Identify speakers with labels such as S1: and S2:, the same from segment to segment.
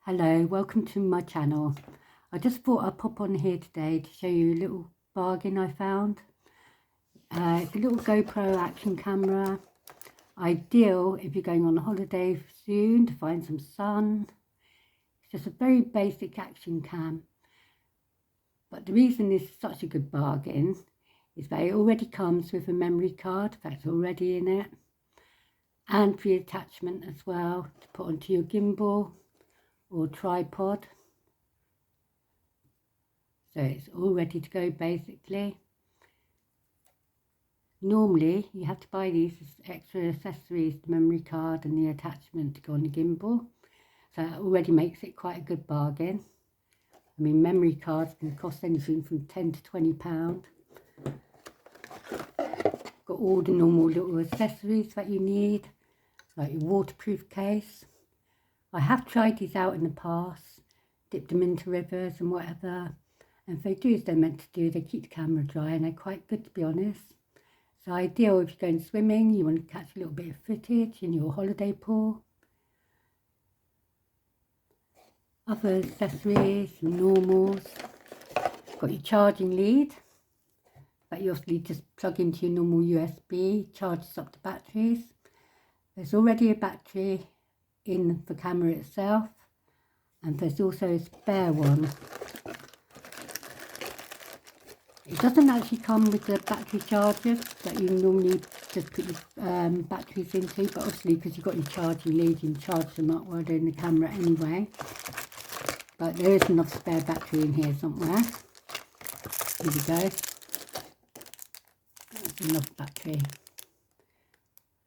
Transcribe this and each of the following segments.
S1: Hello, welcome to my channel. I just thought I'd pop on here today to show you a little bargain I found. It's a little GoPro action camera, ideal if you're going on a holiday soon to find some sun. It's just a very basic action cam. But the reason this is such a good bargain is that it already comes with a memory card that's already in it, and free attachment as well to put onto your gimbal or tripod. So it's all ready to go basically. Normally you have to buy these as extra accessories, the memory card and the attachment to go on the gimbal. So that already makes it quite a good bargain. I mean, memory cards can cost anything from £10 to £20. Got all the normal little accessories that you need, like your waterproof case. I have tried these out in the past, dipped them into rivers and whatever, and if they do as they're meant to do, they keep the camera dry and they're quite good, to be honest. So ideal if you're going swimming, you want to catch a little bit of footage in your holiday pool. Other accessories, normals. Got your charging lead that you obviously just plug into your normal USB, charges up the batteries. There's already a battery in the camera itself, and there's also a spare one. It doesn't actually come with the battery chargers that you normally just put your batteries into, but obviously because you've got your charging lead, you can charge them up while they're in the camera anyway. But there is enough spare battery in here somewhere. Here we go. That's enough battery.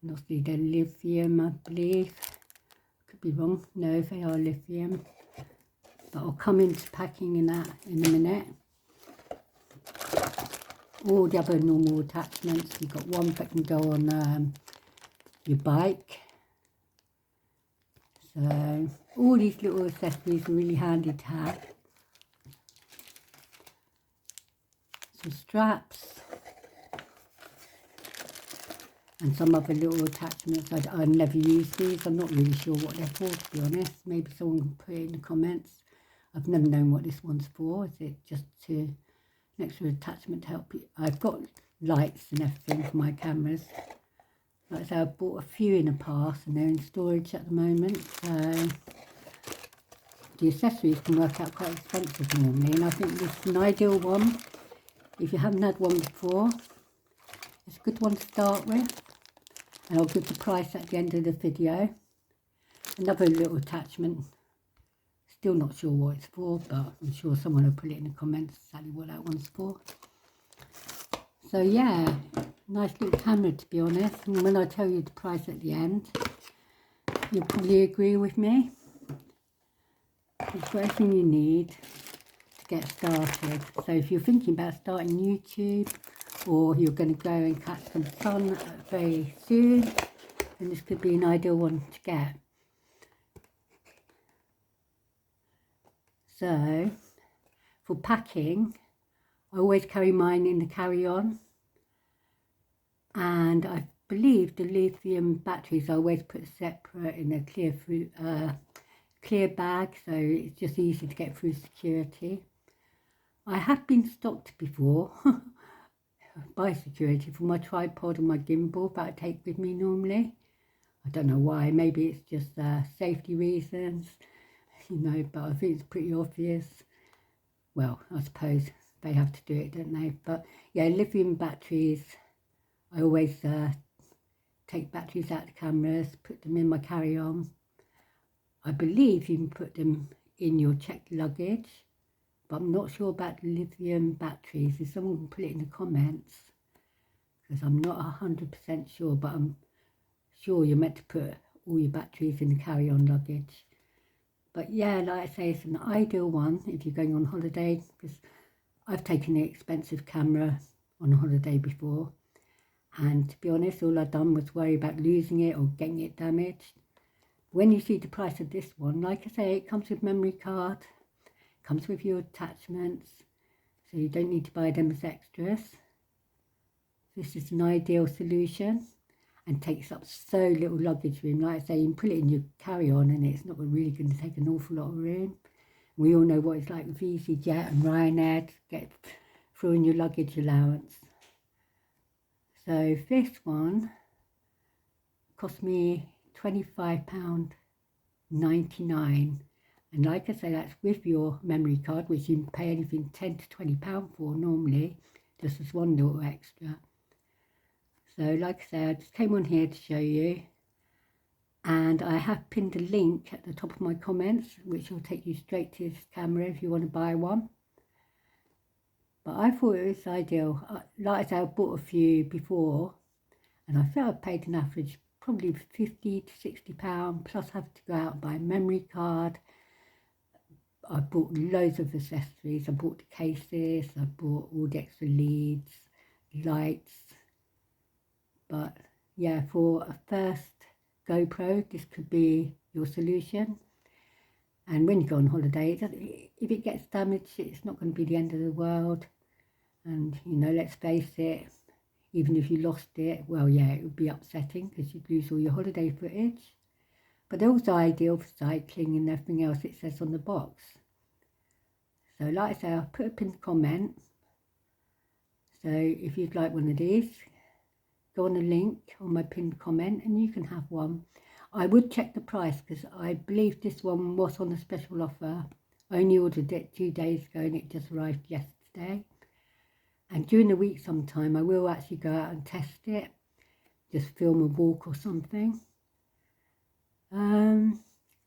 S1: And obviously they're lithium, I believe. Could be wrong. No, they are lithium. But I'll come into packing in that in a minute. All the other normal attachments. You've got one that can go on your bike. So all these little accessories are really handy to have. Some straps. And some other little attachments. I never use these. I'm not really sure what they're for, to be honest. Maybe someone can put it in the comments. I've never known what this one's for. Is it just to an extra attachment to help you? I've got lights and everything for my cameras. Like I say, I've bought a few in the past and they're in storage at the moment. So the accessories can work out quite expensive normally. And I think this is an ideal one. If you haven't had one before, it's a good one to start with. And I'll give the price at the end of the video. Another little attachment. Still not sure what it's for, but I'm sure someone will put it in the comments exactly what that one's for. So yeah, nice little camera, to be honest. And when I tell you the price at the end, you'll probably agree with me. It's got everything you need to get started. So if you're thinking about starting YouTube, or you're going to go and catch some sun very soon, then this could be an ideal one to get. So for packing, I always carry mine in the carry-on, and I believe the lithium batteries I always put separate in a clear bag, so it's just easy to get through security. I have been stopped before by security for my tripod and my gimbal that I take with me normally. I don't know why, maybe it's just safety reasons, you know, but I think it's pretty obvious. Well, I suppose they have to do it, don't they? But yeah, lithium batteries, I always take batteries out of the cameras, put them in my carry-on. I believe you can put them in your checked luggage, but I'm not sure about the lithium batteries. If someone can put it in the comments, because I'm not 100% sure, but I'm sure you're meant to put all your batteries in the carry-on luggage. But yeah, like I say, it's an ideal one if you're going on holiday, because I've taken an expensive camera on a holiday before, and to be honest, all I've done was worry about losing it or getting it damaged. When you see the price of this one, like I say, it comes with memory card, comes with your attachments, so you don't need to buy them as extras. This is an ideal solution. and takes up so little luggage room. Like I say, you can put it in your carry-on and it's not really going to take an awful lot of room. We all know what it's like with EasyJet and Ryanair to get through in your luggage allowance. So this one cost me £25.99, and like I say, that's with your memory card, which you can pay anything £10 to £20 for normally, just as one little extra. So like I say, I just came on here to show you, and I have pinned a link at the top of my comments which will take you straight to this camera if you want to buy one. But I thought it was ideal. Like I say, I bought a few before and I felt I paid an average probably £50 to £60, plus have to go out and buy a memory card. I bought loads of accessories. I bought the cases, I bought all the extra leads, lights. But yeah, for a first GoPro, this could be your solution. And when you go on holiday, if it gets damaged, it's not going to be the end of the world. And you know, let's face it, even if you lost it, well, yeah, it would be upsetting because you'd lose all your holiday footage. But they're also ideal for cycling and everything else it says on the box. So like I say, I'll put a pinned comment. So if you'd like one of these, go on the link on my pinned comment and you can have one. I would check the price because I believe this one was on a special offer. I only ordered it 2 days ago and it just arrived yesterday. And during the week sometime I will actually go out and test it, just film a walk or something.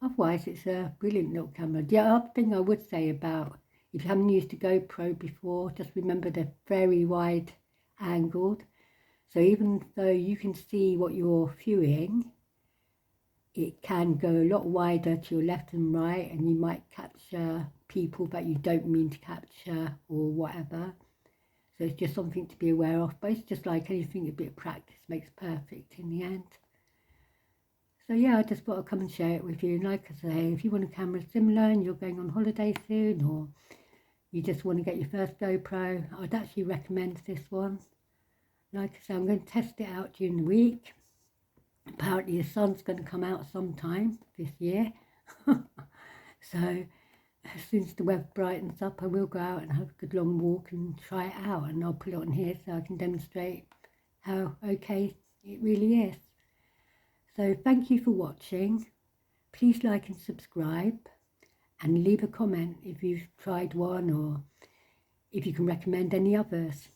S1: Otherwise it's a brilliant little camera. The other thing I would say about, if you haven't used a GoPro before, just remember they're very wide angled. So even though you can see what you're viewing, it can go a lot wider to your left and right, and you might capture people that you don't mean to capture or whatever. So it's just something to be aware of. But it's just like anything, a bit of practice makes perfect in the end. So yeah, I just thought I'd come and share it with you. And like I say, if you want a camera similar and you're going on holiday soon, or you just want to get your first GoPro, I'd actually recommend this one. Like I say, I'm going to test it out during the week. Apparently the sun's going to come out sometime this year. So as soon as the weather brightens up, I will go out and have a good long walk and try it out. And I'll put it on here so I can demonstrate how okay it really is. So thank you for watching. Please like and subscribe. And leave a comment if you've tried one or if you can recommend any others.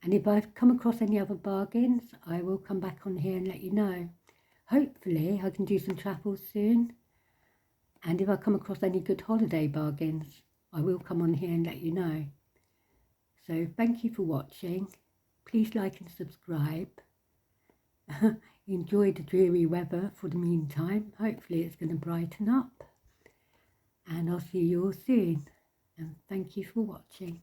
S1: And if I've come across any other bargains, I will come back on here and let you know. Hopefully I can do some travel soon. And if I come across any good holiday bargains, I will come on here and let you know. So thank you for watching. Please like and subscribe. Enjoy the dreary weather for the meantime. Hopefully it's going to brighten up. And I'll see you all soon. And thank you for watching.